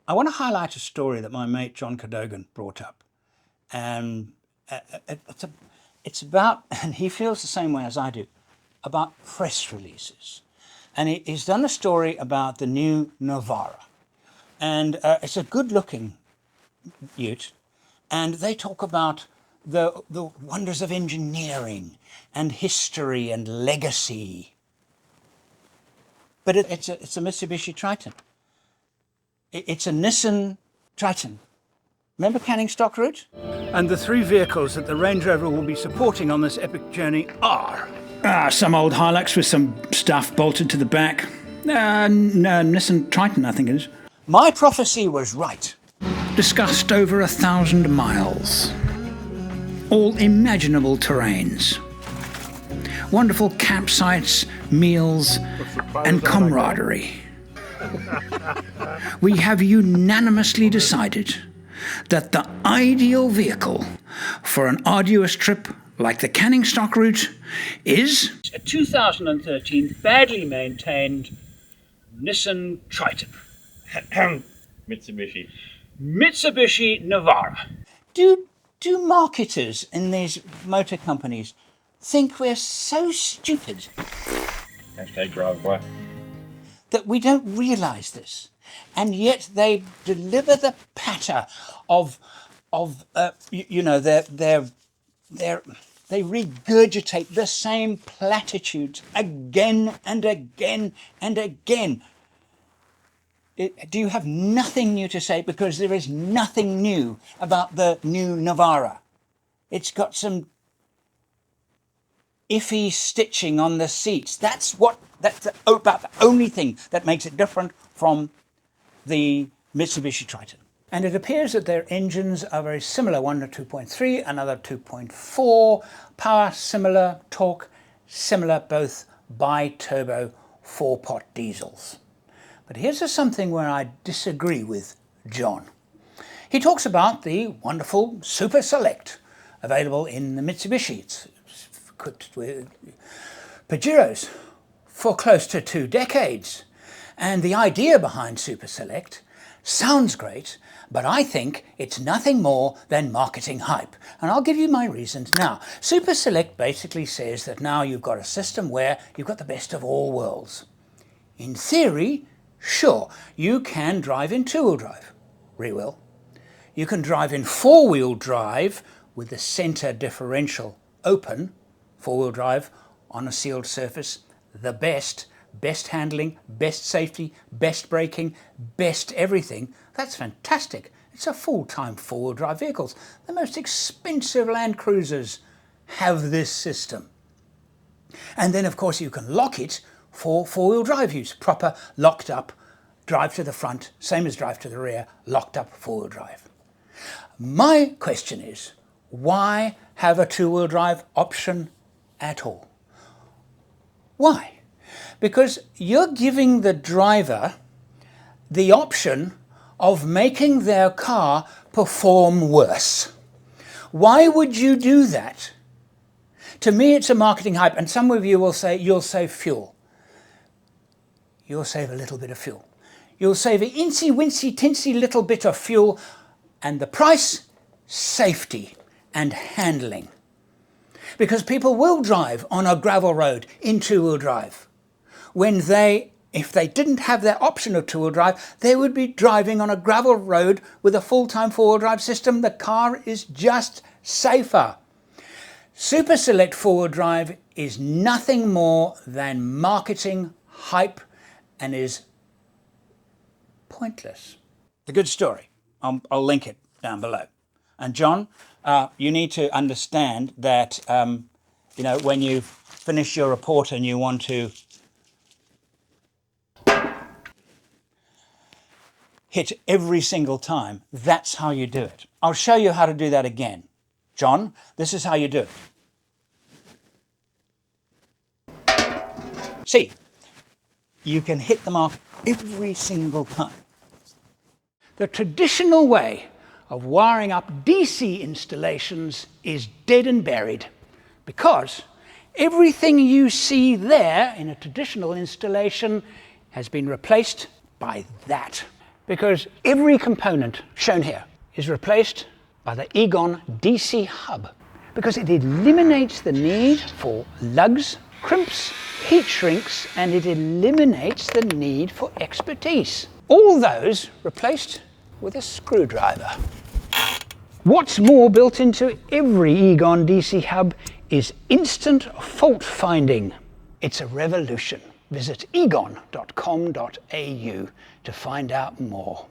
I want to highlight a story that my mate John Cadogan brought up. And it's about, and he feels the same way as I do, about press releases. And he's done a story about the new Navara. And it's a good-looking ute. And they talk about the wonders of engineering and history and legacy. But it's a Mitsubishi Triton. It's a Nissan Triton. Remember Canning Stock Route? And the three vehicles that the Range Rover will be supporting on this epic journey are some old Hilux with some stuff bolted to the back. Nissan Triton, I think it is. My prophecy was right. Discussed over 1,000 miles. All imaginable terrains. Wonderful campsites, meals, and camaraderie. We have unanimously decided that the ideal vehicle for an arduous trip like the Canning Stock Route is a 2013 badly maintained Nissan Triton. Mitsubishi Navara. Do marketers in these motor companies think we're so stupid #drive-by that we don't realise this, and yet they deliver the patter of they regurgitate the same platitudes again and again and again. Do you have nothing new to say? Because there is nothing new about the new Navara. It's got some iffy stitching on the seats. That's about the only thing that makes it different from the Mitsubishi Triton. And it appears that their engines are very similar, one a 2.3, another 2.4, power similar, torque similar, both bi-turbo 4-pot diesels. But here's something where I disagree with John. He talks about the wonderful Super Select available in the Mitsubishi. It's equipped with Pajeros for close to 2 decades. And the idea behind Super Select sounds great, but I think it's nothing more than marketing hype. And I'll give you my reasons now. Super Select basically says that now you've got a system where you've got the best of all worlds. In theory, sure, you can drive in 2-wheel drive, rear wheel. You can drive in 4-wheel drive with the center differential open, 4-wheel drive on a sealed surface, the best handling, best safety, best braking, best everything. That's fantastic. It's a full-time 4-wheel drive vehicles. The most expensive Land Cruisers have this system. And then of course you can lock it for 4-wheel drive use, proper locked up, drive to the front, same as drive to the rear, locked up 4-wheel drive. My question is, why have a 2-wheel drive option at all? Why? Because you're giving the driver the option of making their car perform worse. Why would you do that? To me, it's a marketing hype, and some of you will say you'll save fuel. You'll save a little bit of fuel. You'll save an incy, wincy, tinsy little bit of fuel, and the price, safety and handling. Because people will drive on a gravel road in 2-wheel drive. If they didn't have their option of 2-wheel drive, they would be driving on a gravel road with a full-time 4-wheel drive system. The car is just safer. Super Select 4-wheel drive is nothing more than marketing hype and is pointless. It's a good story. I'll link it down below. And John, you need to understand that when you finish your report and you want to hit every single time, that's how you do it. I'll show you how to do that again. John, this is how you do it. See, you can hit the mark every single time. The traditional way of wiring up DC installations is dead and buried, because everything you see there in a traditional installation has been replaced by that. because every component shown here is replaced by the Egon DC hub, because it eliminates the need for lugs, crimps, heat shrinks, and it eliminates the need for expertise. All those replaced with a screwdriver. What's more, built into every Egon DC hub is instant fault finding. It's a revolution. Visit egon.com.au to find out more.